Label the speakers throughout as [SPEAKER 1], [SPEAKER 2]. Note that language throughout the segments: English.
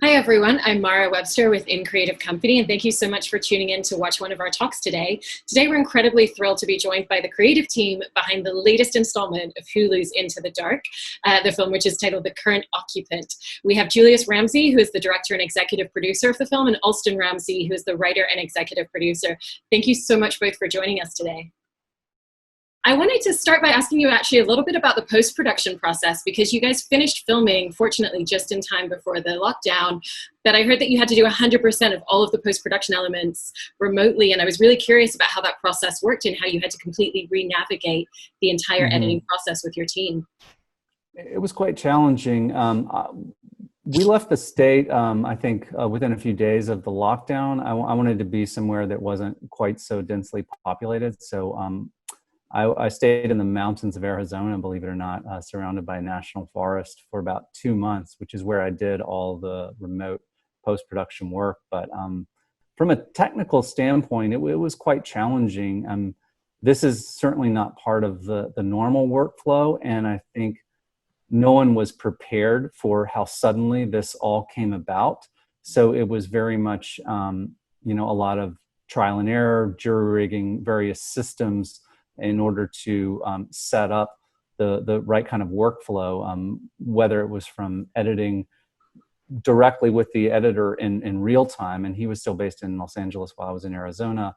[SPEAKER 1] Hi, everyone. I'm Mara Webster with In Creative Company, and thank you so much for tuning in to watch one of our talks today. Today, we're incredibly thrilled to be joined by the creative team behind the latest installment of Hulu's Into the Dark, the film which is titled The Current Occupant. We have Julius Ramsay, who is the director and executive producer of the film, and Alston Ramsay, who is the writer and executive producer. Thank you so much both for joining us today. I wanted to start by asking you actually a little bit about the post-production process, because you guys finished filming, fortunately, just in time before the lockdown, but I heard that you had to do 100% of all of the post-production elements remotely, and I was really curious about how that process worked and how you had to completely re-navigate the entire editing process with your team.
[SPEAKER 2] It was quite challenging. We left the state, I think, within a few days of the lockdown. I wanted to be somewhere that wasn't quite so densely populated, so I stayed in the mountains of Arizona, believe it or not, surrounded by a national forest for about 2 months, which is where I did all the remote post-production work. But from a technical standpoint, it was quite challenging. This is certainly not part of the normal workflow, and I think no one was prepared for how suddenly this all came about. So it was very much, a lot of trial and error, jury rigging, various systems in order to set up the right kind of workflow, whether it was from editing directly with the editor in real time, and he was still based in Los Angeles while I was in Arizona,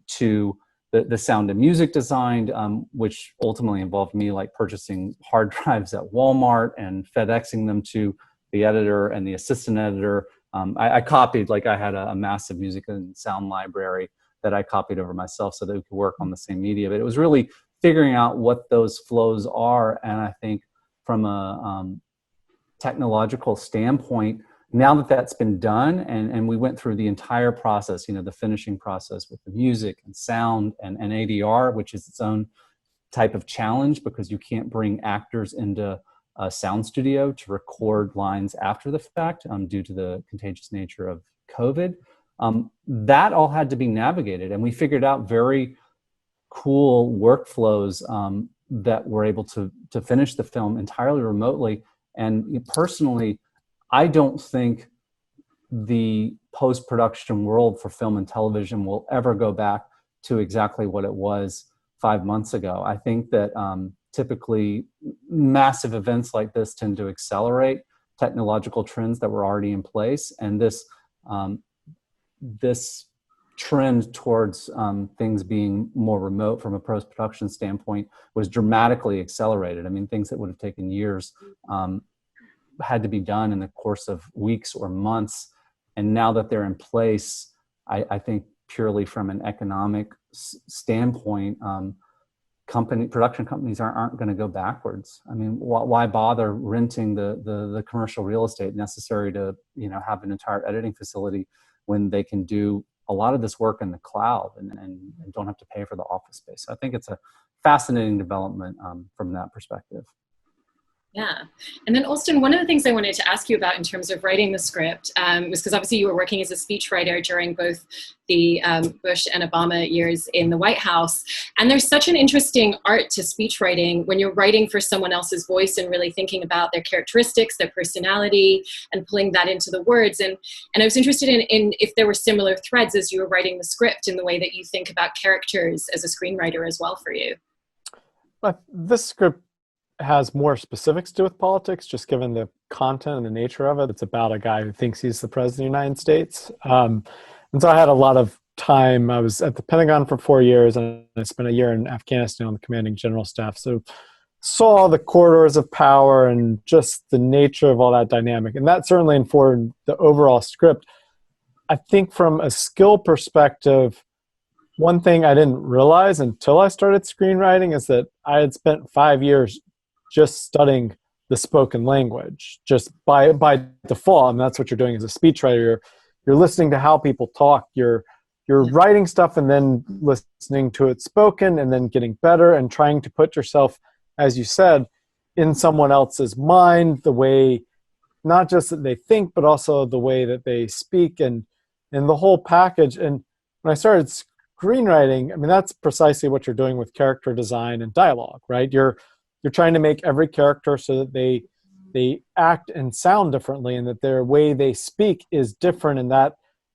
[SPEAKER 2] to the sound and music design, which ultimately involved me like purchasing hard drives at Walmart and FedExing them to the editor and the assistant editor. I copied, like I had a massive music and sound library that I copied over myself so that we could work on the same media. But it was really figuring out what those flows are. And I think from a technological standpoint, now that that's been done, and we went through the entire process, the finishing process with the music and sound and ADR, which is its own type of challenge because you can't bring actors into a sound studio to record lines after the fact due to the contagious nature of COVID. That all had to be navigated, and we figured out very cool workflows that were able to finish the film entirely remotely. And personally, I don't think the post-production world for film and television will ever go back to exactly what it was 5 months ago. I think that typically massive events like this tend to accelerate technological trends that were already in place, and this trend towards things being more remote from a post-production standpoint was dramatically accelerated. I mean, things that would have taken years had to be done in the course of weeks or months. And now that they're in place, I think purely from an economic standpoint, production companies aren't going to go backwards. I mean, why bother renting the commercial real estate necessary to have an entire editing facility when they can do a lot of this work in the cloud and don't have to pay for the office space. So I think it's a fascinating development from that perspective.
[SPEAKER 1] Yeah. And then Alston, one of the things I wanted to ask you about in terms of writing the script was because obviously you were working as a speechwriter during both the Bush and Obama years in the White House. And there's such an interesting art to speechwriting when you're writing for someone else's voice and really thinking about their characteristics, their personality, and pulling that into the words. And I was interested in if there were similar threads as you were writing the script in the way that you think about characters as a screenwriter as well for you.
[SPEAKER 3] But this script has more specifics to do with politics, just given the content and the nature of it. It's about a guy who thinks he's the president of the United States. And so I had a lot of time. I was at the Pentagon for 4 years, and I spent a year in Afghanistan on the commanding general staff. So saw the corridors of power and just the nature of all that dynamic. And that certainly informed the overall script. I think from a skill perspective, one thing I didn't realize until I started screenwriting is that I had spent 5 years just studying the spoken language, just by default. And that's what you're doing as a speechwriter. You're listening to how people talk. You're writing stuff and then listening to it spoken and then getting better and trying to put yourself, as you said, in someone else's mind, the way, not just that they think, but also the way that they speak and the whole package. And when I started screenwriting, I mean, that's precisely what you're doing with character design and dialogue, right? You're trying to make every character so that they they act and sound differently, and that their way they speak is different, and that,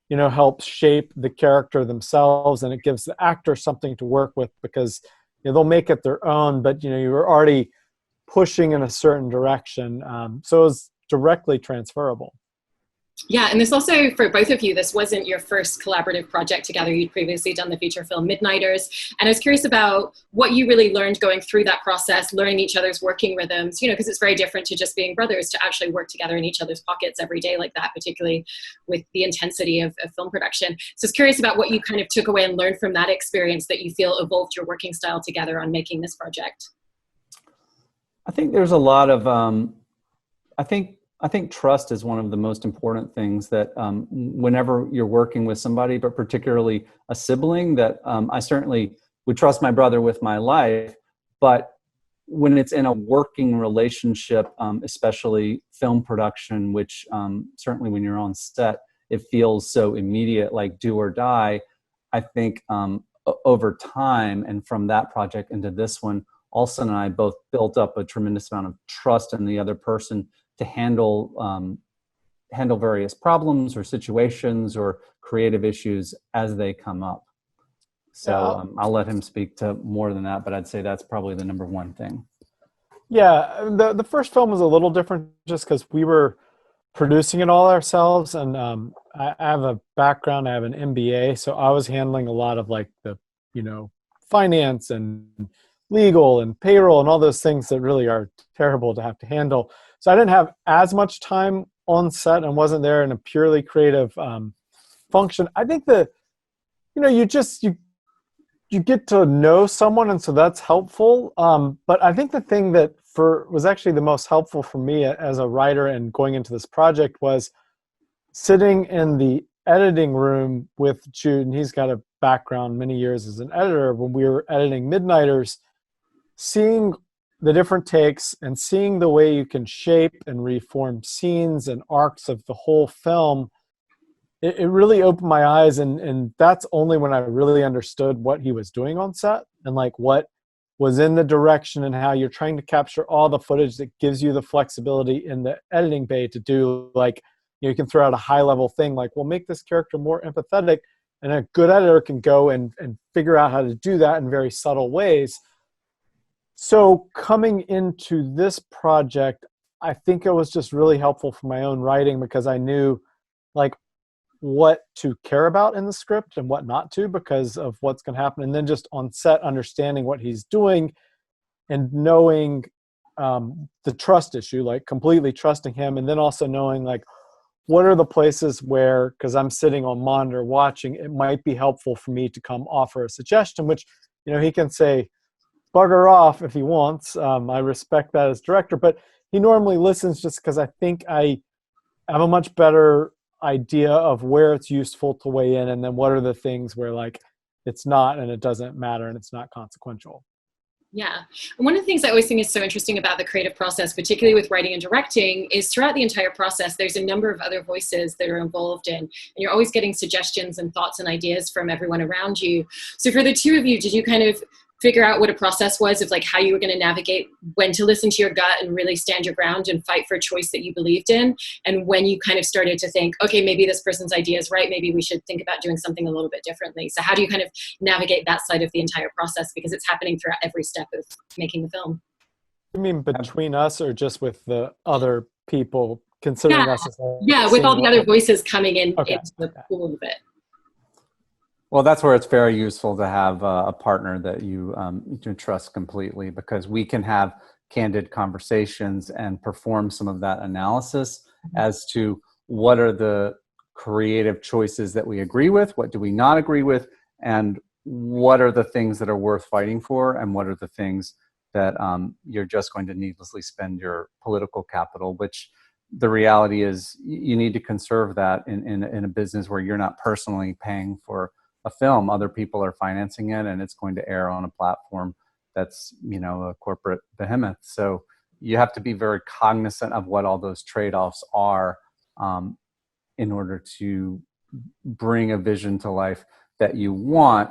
[SPEAKER 3] you know, helps shape the character themselves, and it gives the actor something to work with, because, you know, they'll make it their own, but, you know, you're already pushing in a certain direction. So it's directly transferable.
[SPEAKER 1] Yeah, and this also, for both of you, this wasn't your first collaborative project together. You'd previously done the feature film Midnighters. And I was curious about what you really learned going through that process, learning each other's working rhythms, you know, because it's very different to just being brothers, to actually work together in each other's pockets every day like that, particularly with the intensity of film production. So I was curious about what you kind of took away and learned from that experience that you feel evolved your working style together on making this project.
[SPEAKER 2] I think there's a lot of, I think trust is one of the most important things that whenever you're working with somebody, but particularly a sibling, that I certainly would trust my brother with my life, but when it's in a working relationship, especially film production, which certainly when you're on set, it feels so immediate, like do or die. I think over time, and from that project into this one, Alston and I both built up a tremendous amount of trust in the other person to handle various problems or situations or creative issues as they come up. So I'll let him speak to more than that, but I'd say that's probably the number one thing.
[SPEAKER 3] Yeah, the first film was a little different just because we were producing it all ourselves, and I have a background, I have an MBA, so I was handling a lot of like the, you know, finance and legal and payroll and all those things that really are terrible to have to handle. So I didn't have as much time on set and wasn't there in a purely creative function. I think that, you know, you get to know someone, and so that's helpful. But I think the thing that was actually the most helpful for me as a writer and going into this project was sitting in the editing room with Jude, and he's got a background, many years as an editor, when we were editing Midnighters, seeing the different takes and seeing the way you can shape and reform scenes and arcs of the whole film. It really opened my eyes, and that's only when I really understood what he was doing on set and like what was in the direction and how you're trying to capture all the footage that gives you the flexibility in the editing bay to do, like, you know, you can throw out a high level thing like, well, make this character more empathetic, and a good editor can go and figure out how to do that in very subtle ways. So coming into this project, I think it was just really helpful for my own writing, because I knew like what to care about in the script and what not to, because of what's going to happen. And then just on set, understanding what he's doing and knowing the trust issue, like completely trusting him. And then also knowing like, what are the places where, because I'm sitting on monitor watching, it might be helpful for me to come offer a suggestion, which, you know, he can say, bugger off if he wants. I respect that as director, but he normally listens just because I think I have a much better idea of where it's useful to weigh in, and then what are the things where like it's not and it doesn't matter and it's not consequential.
[SPEAKER 1] Yeah. And one of the things I always think is so interesting about the creative process, particularly with writing and directing, is throughout the entire process, there's a number of other voices that are involved in, and you're always getting suggestions and thoughts and ideas from everyone around you. So for the two of you, did you kind of figure out what a process was of like how you were going to navigate when to listen to your gut and really stand your ground and fight for a choice that you believed in, and when you kind of started to think, okay, maybe this person's idea is right, maybe we should think about doing something a little bit differently? So how do you kind of navigate that side of the entire process, because it's happening throughout every step of making the film?
[SPEAKER 3] You mean between us or just with the other people considering us as
[SPEAKER 1] with all the other voices coming in into the pool of it?
[SPEAKER 2] Well, that's where it's very useful to have a partner that you trust completely, because we can have candid conversations and perform some of that analysis as to what are the creative choices that we agree with, what do we not agree with, and what are the things that are worth fighting for, and what are the things that you're just going to needlessly spend your political capital, which the reality is you need to conserve that in a business where you're not personally paying for a film. Other people are financing it, and it's going to air on a platform that's, you know, a corporate behemoth. So you have to be very cognizant of what all those trade-offs are in order to bring a vision to life that you want,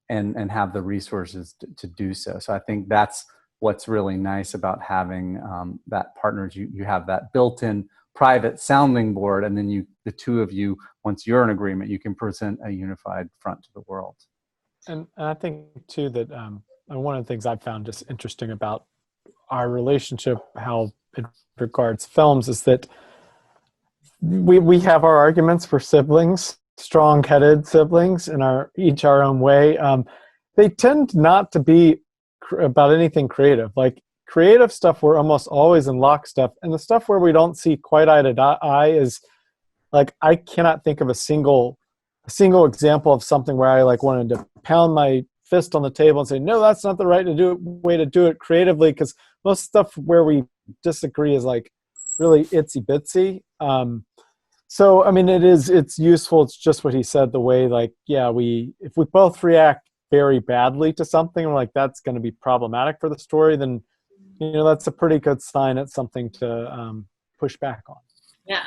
[SPEAKER 2] and have the resources to do so. So I think that's what's really nice about having that partners. You have that built-in private sounding board, and then the two of you, once you're in agreement, you can present a unified front to the world.
[SPEAKER 3] And I think too that one of the things I've found just interesting about our relationship, how it regards films, is that we have our arguments for siblings, strong-headed siblings, in each our own way. They tend not to be about anything creative. Like creative stuff, we're almost always in lockstep, and the stuff where we don't see quite eye to eye is like, I cannot think of a single example of something where I like wanted to pound my fist on the table and say, no, that's not the way to do it creatively, because most stuff where we disagree is like really itsy bitsy. So I mean, it's useful. It's just what he said, the way, like, yeah, if we both react very badly to something, we're like, that's going to be problematic for the story, then that's a pretty good sign. It's something to push back on.
[SPEAKER 1] Yeah.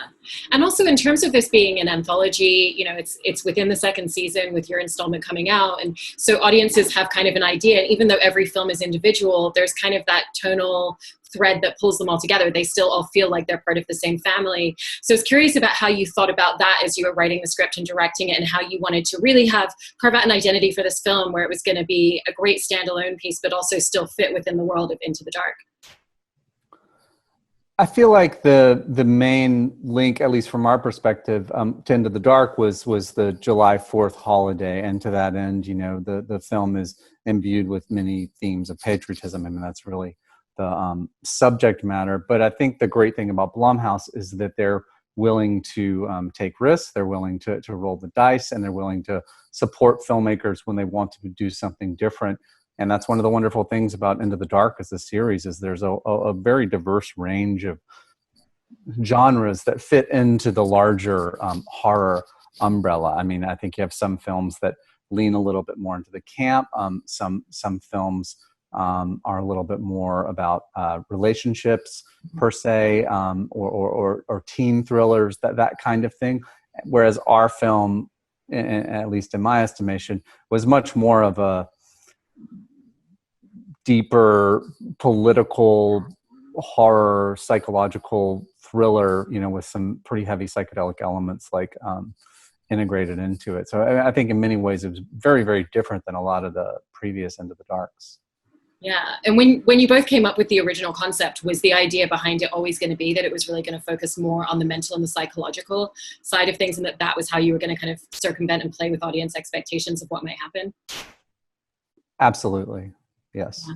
[SPEAKER 1] And also in terms of this being an anthology, it's within the second season with your installment coming out. And so audiences have kind of an idea. And even though every film is individual, there's kind of that tonal thread that pulls them all together. They still all feel like they're part of the same family. So I was curious about how you thought about that as you were writing the script and directing it, and how you wanted to really carve out an identity for this film where it was going to be a great standalone piece, but also still fit within the world of Into the Dark.
[SPEAKER 2] I feel like the main link, at least from our perspective, to Into the Dark was the July 4th holiday, and to that end, the film is imbued with many themes of patriotism. I mean, that's really the subject matter. But I think the great thing about Blumhouse is that they're willing to take risks, they're willing to roll the dice, and they're willing to support filmmakers when they want to do something different. And that's one of the wonderful things about Into the Dark as a series, is there's a very diverse range of genres that fit into the larger horror umbrella. I mean, I think you have some films that lean a little bit more into the camp. Some films are a little bit more about relationships per se, or teen thrillers, that kind of thing. Whereas our film, at least in my estimation, was much more of a deeper political horror, psychological thriller, with some pretty heavy psychedelic elements integrated into it. So I think in many ways it was very, very different than a lot of the previous Into the Darks.
[SPEAKER 1] Yeah. And when you both came up with the original concept, was the idea behind it always going to be that it was really going to focus more on the mental and the psychological side of things, and that was how you were going to kind of circumvent and play with audience expectations of what might happen?
[SPEAKER 2] Absolutely. Yes. Yeah.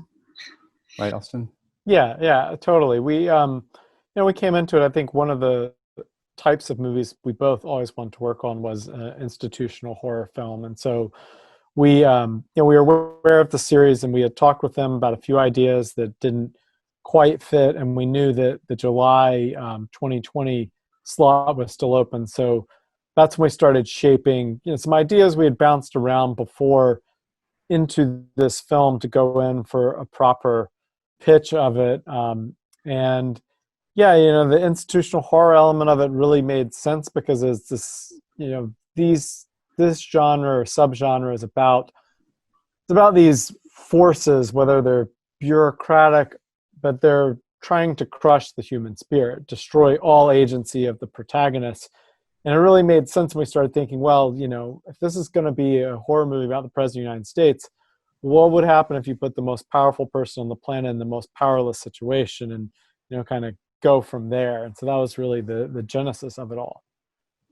[SPEAKER 2] Right, Alston?
[SPEAKER 3] Yeah, totally. We came into it, I think one of the types of movies we both always wanted to work on was an institutional horror film. And so we were aware of the series, and we had talked with them about a few ideas that didn't quite fit, and we knew that the July 2020 slot was still open. So that's when we started shaping some ideas we had bounced around before into this film to go in for a proper pitch of it. And yeah, the institutional horror element of it really made sense, because it's this, this genre or subgenre is about these forces, whether they're bureaucratic, but they're trying to crush the human spirit, destroy all agency of the protagonist. And it really made sense when we started thinking, well, if this is going to be a horror movie about the President of the United States, what would happen if you put the most powerful person on the planet in the most powerless situation, and, kind of go from there? And so that was really the genesis of it all.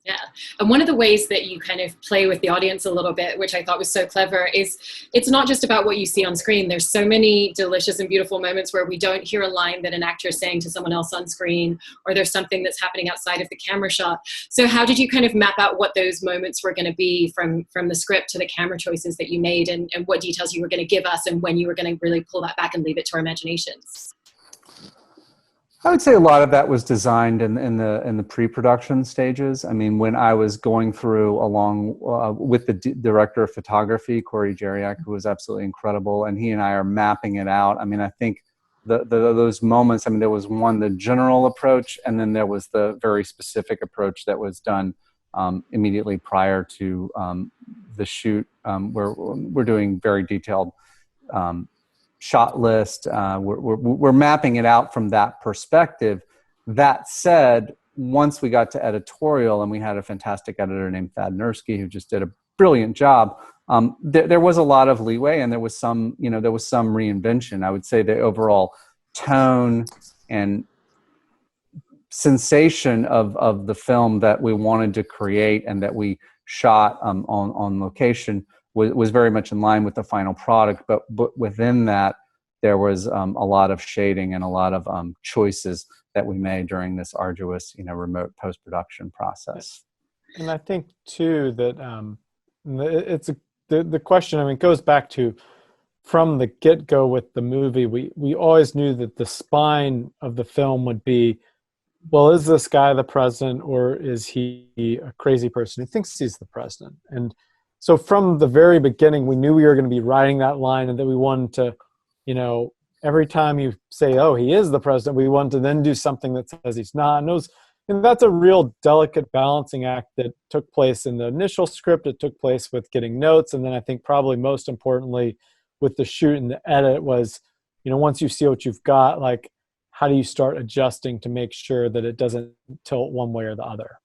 [SPEAKER 1] Yeah. And one of the ways that you kind of play with the audience a little bit, which I thought was so clever, is it's not just about what you see on screen. There's so many delicious and beautiful moments where we don't hear a line that an actor is saying to someone else on screen, or there's something that's happening outside of the camera shot. So how did you kind of map out what those moments were going to be from the script to the camera choices that you made, and what details you were going to give us, and when you were going to really pull that back and leave it to our imaginations?
[SPEAKER 2] I would say a lot of that was designed in the pre-production stages. I mean, when I was going through along with the director of photography, Corey Jeriak, who was absolutely incredible, and he and I are mapping it out. I mean, I think those moments, I mean, there was the general approach, and then there was the very specific approach that was done immediately prior to the shoot, where we're doing very detailed shot list. We're mapping it out from that perspective. That said, once we got to editorial, and we had a fantastic editor named Thad Nursky who just did a brilliant job, there was a lot of leeway, and there was some reinvention. I would say the overall tone and sensation of the film that we wanted to create and that we shot on location was very much in line with the final product. But within that, there was a lot of shading and a lot of choices that we made during this arduous, remote post-production process.
[SPEAKER 3] And I think too that it's the question. I mean, it goes back to from the get-go with the movie. We always knew that the spine of the film would be, well, is this guy the president, or is he a crazy person who thinks he's the president? And so from the very beginning, we knew we were going to be riding that line, and that we wanted to, every time you say, oh, he is the president, we want to then do something that says he's not. And that's a real delicate balancing act that took place in the initial script. It took place with getting notes. And then I think probably most importantly with the shoot and the edit was, once you see what you've got, like, how do you start adjusting to make sure that it doesn't tilt one way or the other?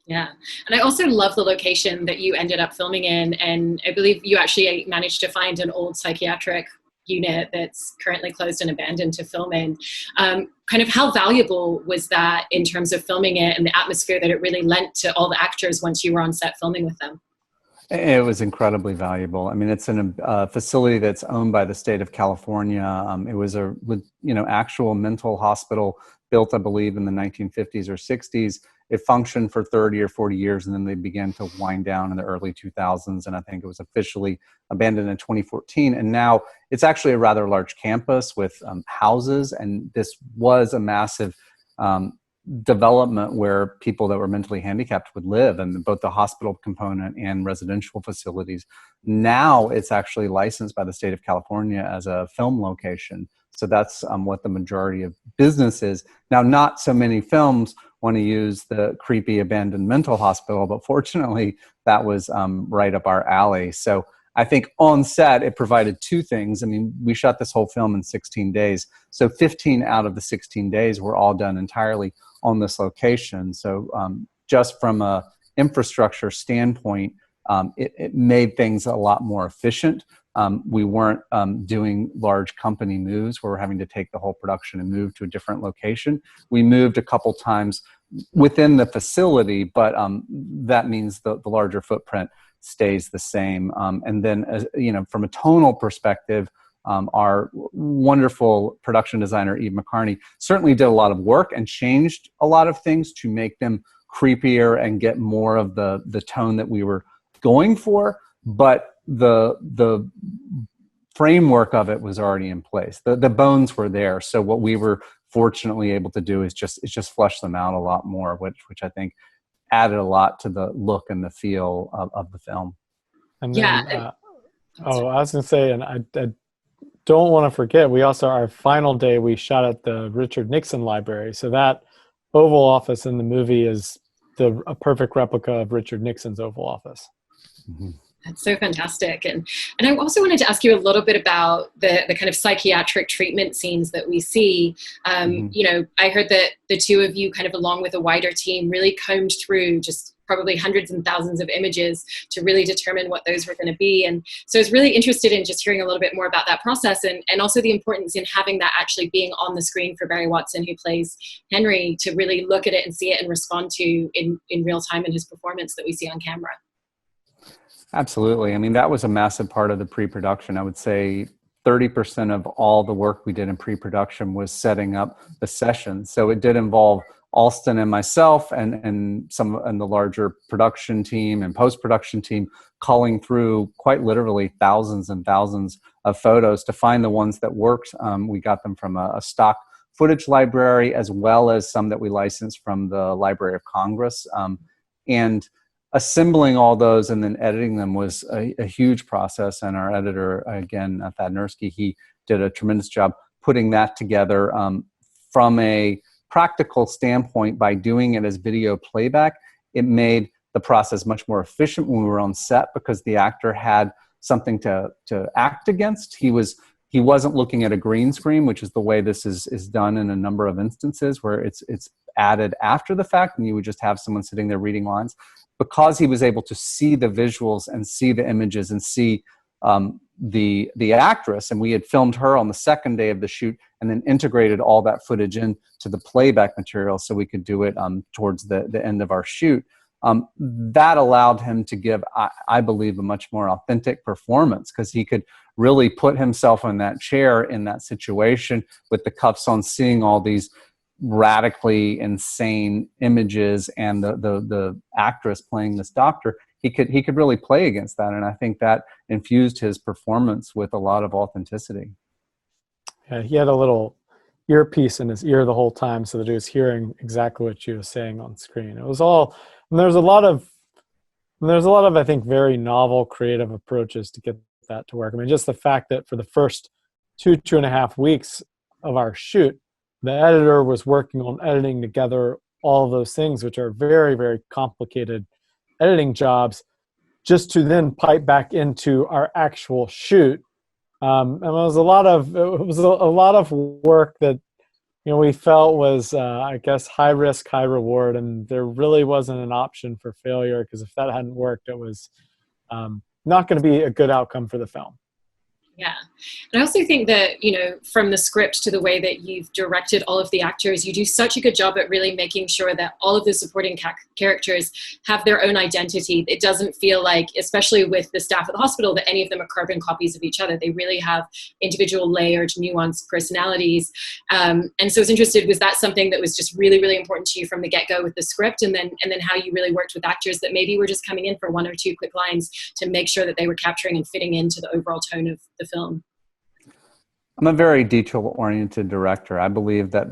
[SPEAKER 1] Yeah. And I also love the location that you ended up filming in. And I believe you actually managed to find an old psychiatric unit that's currently closed and abandoned to film in. Kind of how valuable was that in terms of filming it and the atmosphere that it really lent to all the actors once you were on set filming with them?
[SPEAKER 2] It was incredibly valuable. I mean, it's a facility that's owned by the state of California. It was a actual mental hospital built, I believe, in the 1950s or 60s. It functioned for 30 or 40 years, and then they began to wind down in the early 2000s. And I think it was officially abandoned in 2014. And now it's actually a rather large campus with houses. And this was a massive development where people that were mentally handicapped would live, and both the hospital component and residential facilities. Now it's actually licensed by the state of California as a film location. So that's what the majority of business is. Now, not so many films want to use the creepy abandoned mental hospital, but fortunately that was right up our alley. So I think on set, it provided two things. I mean, we shot this whole film in 16 days. So 15 out of the 16 days were all done entirely on this location. So just from a infrastructure standpoint, it made things a lot more efficient. We weren't doing large company moves where we're having to take the whole production and move to a different location. We moved a couple times within the facility, but that means the larger footprint stays the same. And then, from a tonal perspective, our wonderful production designer, Eve McCarney, certainly did a lot of work and changed a lot of things to make them creepier and get more of the tone that we were going for. But the framework of it was already in place. The bones were there. So what we were fortunately able to do is just flesh them out a lot more, which I think added a lot to the look and the feel of the film.
[SPEAKER 3] And then, I was going to say, and I don't want to forget, we also, our final day, we shot at the Richard Nixon Library. So that Oval Office in the movie is a perfect replica of Richard Nixon's Oval Office.
[SPEAKER 1] Mm-hmm. That's so fantastic. And I also wanted to ask you a little bit about the kind of psychiatric treatment scenes that we see. I heard that the two of you kind of along with a wider team really combed through just probably hundreds and thousands of images to really determine what those were going to be. And so I was really interested in just hearing a little bit more about that process and also the importance in having that actually being on the screen for Barry Watson, who plays Henry, to really look at it and see it and respond to in real time in his performance that we see on camera.
[SPEAKER 2] Absolutely. I mean, that was a massive part of the pre-production. I would say 30% of all the work we did in pre-production was setting up the session. So it did involve Alston and myself and the larger production team and post-production team calling through quite literally thousands and thousands of photos to find the ones that worked. We got them from a stock footage library, as well as some that we licensed from the Library of Congress. And assembling all those and then editing them was a huge process. And our editor, again, Thad Nursky, he did a tremendous job putting that together. From a practical standpoint, by doing it as video playback, it made the process much more efficient when we were on set because the actor had something to act against. He was he wasn't looking at a green screen, which is the way this is done in a number of instances where it's added after the fact and you would just have someone sitting there reading lines. Because he was able to see the visuals and see the images and see the actress, and we had filmed her on the second day of the shoot and then integrated all that footage into the playback material so we could do it towards the end of our shoot. That allowed him to give, I believe, a much more authentic performance because he could really put himself in that chair in that situation with the cuffs on, seeing all these radically insane images and the actress playing this doctor. He could really play against that, and I think that infused his performance with a lot of authenticity.
[SPEAKER 3] Yeah, he had a little earpiece in his ear the whole time so that he was hearing exactly what she was saying on screen. It was all, and there's a lot of I think very novel creative approaches to get that to work. I mean, just the fact that for the first 2.5 weeks of our shoot, the editor was working on editing together all of those things, which are very, very complicated editing jobs, just to then pipe back into our actual shoot. And it was a lot of work that, you know, we felt was, I guess, high risk, high reward, and there really wasn't an option for failure, because if that hadn't worked, it was not going to be a good outcome for the film.
[SPEAKER 1] Yeah. And I also think that, you know, from the script to the way that you've directed all of the actors, you do such a good job at really making sure that all of the supporting characters have their own identity. It doesn't feel like, especially with the staff at the hospital, that any of them are carbon copies of each other. They really have individual, layered, nuanced personalities. And so I was interested, was that something that was just really, really important to you from the get-go with the script, and then how you really worked with actors that maybe were just coming in for one or two quick lines to make sure that they were capturing and fitting into the overall tone of the film?
[SPEAKER 2] I'm a very detail-oriented director. I believe that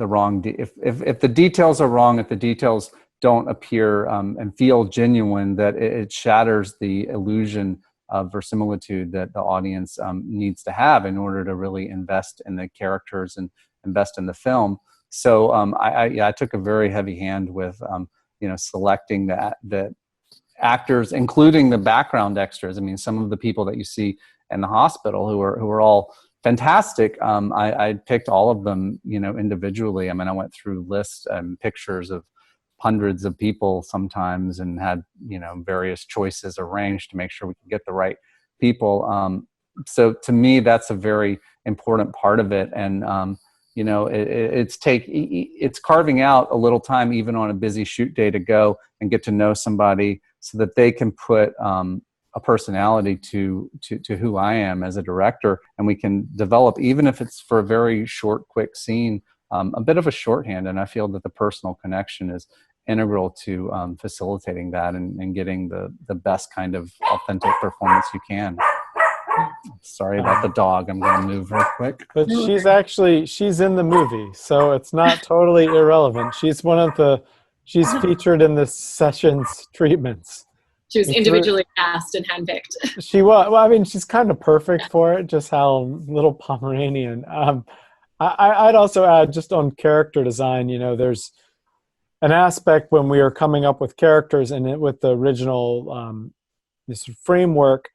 [SPEAKER 2] if the details are wrong, if the details don't appear and feel genuine, that it shatters the illusion of verisimilitude that the audience needs to have in order to really invest in the characters and invest in the film. So I took a very heavy hand with selecting the actors, including the background extras. I mean, some of the people that you see in the hospital who are all fantastic. I picked all of them, individually. I mean, I went through lists and pictures of hundreds of people sometimes and had, various choices arranged to make sure we could get the right people. So to me, that's a very important part of it. And, it's carving out a little time, even on a busy shoot day, to go and get to know somebody so that they can put, a personality to who I am as a director, and we can develop, even if it's for a very short, quick scene, a bit of a shorthand. And I feel that the personal connection is integral to facilitating that and getting the best kind of authentic performance you can. Sorry about the dog. I'm going to move real quick.
[SPEAKER 3] But she's in the movie, so it's not totally irrelevant. She's she's featured in this session's treatments.
[SPEAKER 1] She was individually cast and handpicked.
[SPEAKER 3] She was. Well, I mean, she's kind of perfect for it, just how little Pomeranian. I'd also add, just on character design, there's an aspect when we are coming up with characters and with the original this framework,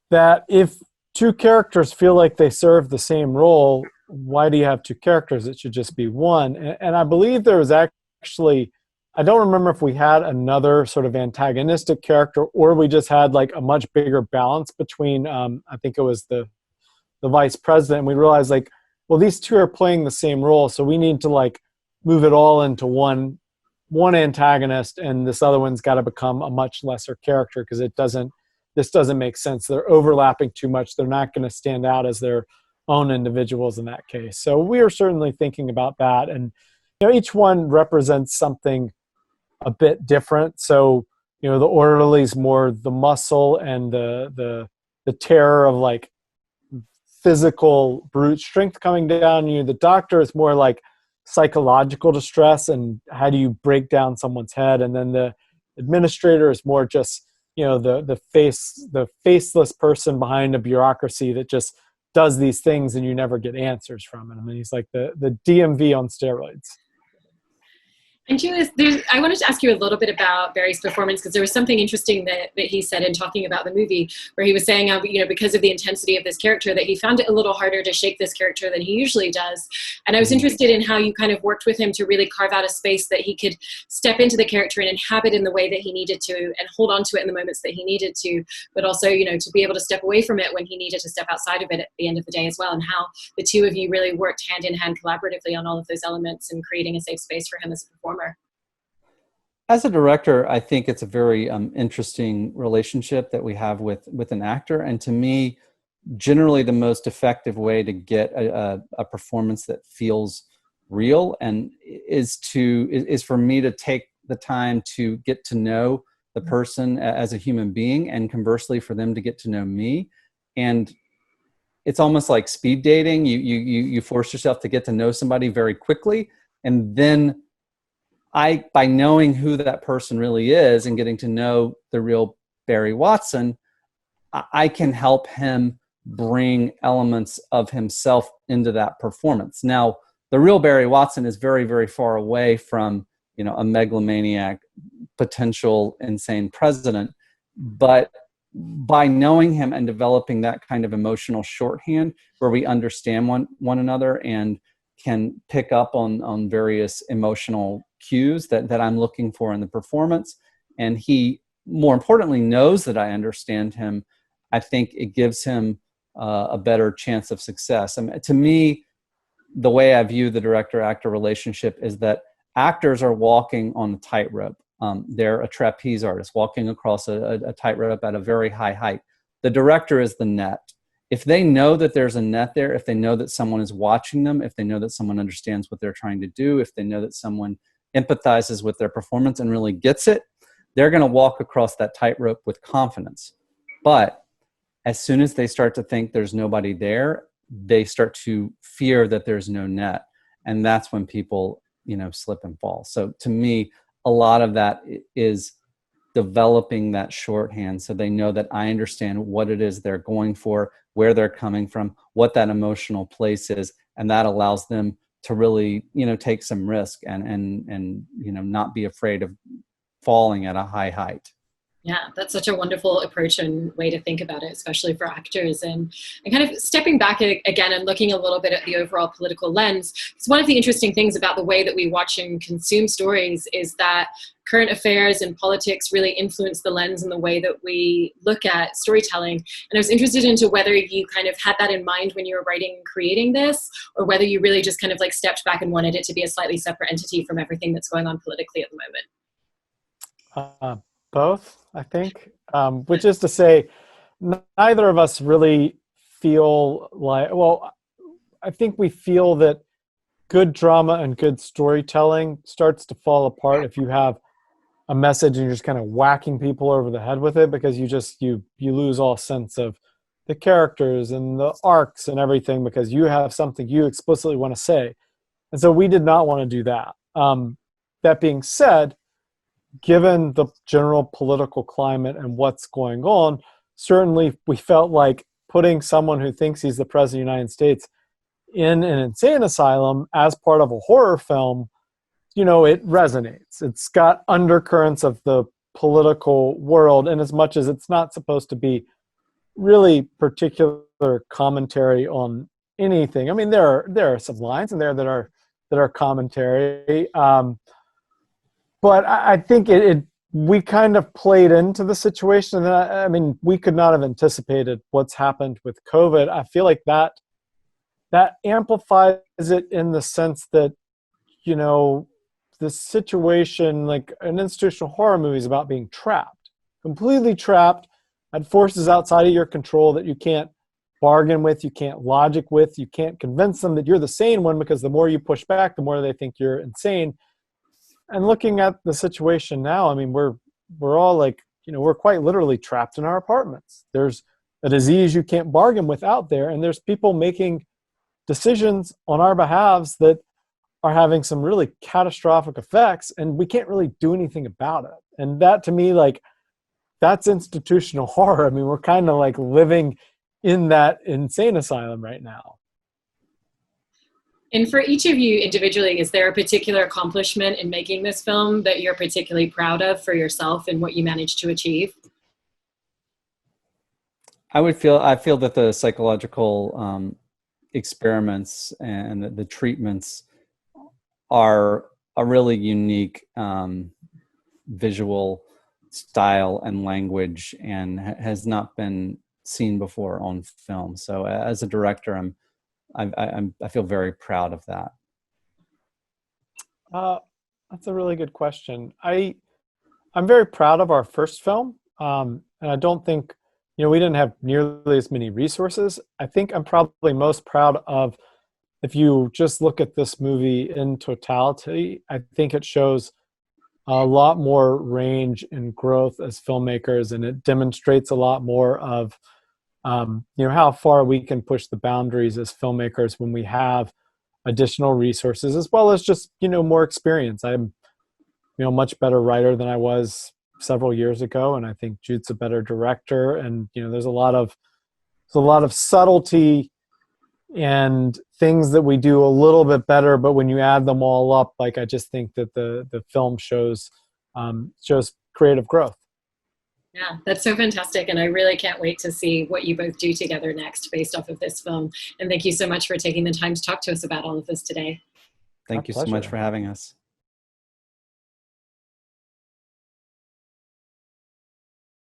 [SPEAKER 3] that if two characters feel like they serve the same role, why do you have two characters? It should just be one. And I believe there was actually, I don't remember if we had another sort of antagonistic character or we just had like a much bigger balance between, I think it was the vice president. And we realized, like, well, these two are playing the same role, so we need to like move it all into one antagonist, and this other one's got to become a much lesser character because this doesn't make sense. They're overlapping too much. They're not going to stand out as their own individuals in that case. So we are certainly thinking about that. And, each one represents something a bit different. So, the orderly's more the muscle and the terror of like physical brute strength coming down on you. The doctor is more like psychological distress and how do you break down someone's head. And then the administrator is more just, the faceless person behind a bureaucracy that just does these things and you never get answers from it. I mean, he's like the DMV on steroids.
[SPEAKER 1] And Julius, I wanted to ask you a little bit about Barry's performance, because there was something interesting that he said in talking about the movie, where he was saying, because of the intensity of this character, that he found it a little harder to shake this character than he usually does. And I was interested in how you kind of worked with him to really carve out a space that he could step into the character and inhabit in the way that he needed to, and hold on to it in the moments that he needed to, but also, to be able to step away from it when he needed to step outside of it at the end of the day as well, and how the two of you really worked hand in hand collaboratively on all of those elements and creating a safe space for him as a performer.
[SPEAKER 2] As a director, I think it's a very interesting relationship that we have with an actor. And to me, generally the most effective way to get a performance that feels real and is for me to take the time to get to know the person as a human being, and conversely for them to get to know me. And it's almost like speed dating. You force yourself to get to know somebody very quickly, and then by knowing who that person really is and getting to know the real Barry Watson, I can help him bring elements of himself into that performance. Now, the real Barry Watson is very, very far away from, a megalomaniac, potential insane president. But by knowing him and developing that kind of emotional shorthand where we understand one another and can pick up on various emotional cues that I'm looking for in the performance, and he, more importantly, knows that I understand him, I think it gives him a better chance of success. To me, the way I view the director-actor relationship is that actors are walking on a tightrope. They're a trapeze artist walking across a tightrope at a very high height. The director is the net. If they know that there's a net there, if they know that someone is watching them, if they know that someone understands what they're trying to do, if they know that someone empathizes with their performance and really gets it, they're going to walk across that tightrope with confidence. But as soon as they start to think there's nobody there, they start to fear that there's no net. And that's when people, slip and fall. So to me, a lot of that is developing that shorthand so they know that I understand what it is they're going for, where they're coming from, what that emotional place is, and that allows them to really, take some risk and not be afraid of falling at a high height.
[SPEAKER 1] Yeah, that's such a wonderful approach and way to think about it, especially for actors. And kind of stepping back again and looking a little bit at the overall political lens, it's one of the interesting things about the way that we watch and consume stories is that current affairs and politics really influence the lens and the way that we look at storytelling. And I was interested into whether you kind of had that in mind when you were writing and creating this, or whether you really just kind of like stepped back and wanted it to be a slightly separate entity from everything that's going on politically at the moment.
[SPEAKER 3] Both, I think, which is to say, neither of us really feel like, I think we feel that good drama and good storytelling starts to fall apart if you have a message and you're just kind of whacking people over the head with it, because you lose all sense of the characters and the arcs and everything because you have something you explicitly want to say. And so we did not want to do that. That being said, given the general political climate and what's going on, certainly we felt like putting someone who thinks he's the president of the United States in an insane asylum as part of a horror film, it resonates. It's got undercurrents of the political world, and as much as it's not supposed to be really particular commentary on anything, I mean, there are some lines in there that are commentary. But I think we kind of played into the situation. And I mean, we could not have anticipated what's happened with COVID. I feel like that amplifies it in the sense that, the situation, like an institutional horror movie, is about being trapped, completely trapped at forces outside of your control that you can't bargain with, you can't logic with, you can't convince them that you're the sane one, because the more you push back, the more they think you're insane. And looking at the situation now, I mean, we're all like, we're quite literally trapped in our apartments. There's a disease you can't bargain with out there, and there's people making decisions on our behalves that are having some really catastrophic effects, and we can't really do anything about it. And that, to me, like, that's institutional horror. I mean, we're kind of like living in that insane asylum right now.
[SPEAKER 1] And for each of you individually, is there a particular accomplishment in making this film that you're particularly proud of for yourself and what you managed to achieve?
[SPEAKER 2] I feel that the psychological experiments and the treatments are a really unique visual style and language, and has not been seen before on film. So as a director, I feel very proud of that.
[SPEAKER 3] That's a really good question. I'm very proud of our first film, and I don't think, we didn't have nearly as many resources. I think I'm probably most proud of, if you just look at this movie in totality, I think it shows a lot more range and growth as filmmakers, and it demonstrates a lot more of, how far we can push the boundaries as filmmakers when we have additional resources, as well as just, more experience. I'm, much better writer than I was several years ago, and I think Jude's a better director. And there's a lot of subtlety and things that we do a little bit better, but when you add them all up, I just think that the film shows creative growth.
[SPEAKER 1] Yeah, that's so fantastic. And I really can't wait to see what you both do together next based off of this film. And thank you so much for taking the time to talk to us about all of this today.
[SPEAKER 2] Thank you so much for having us.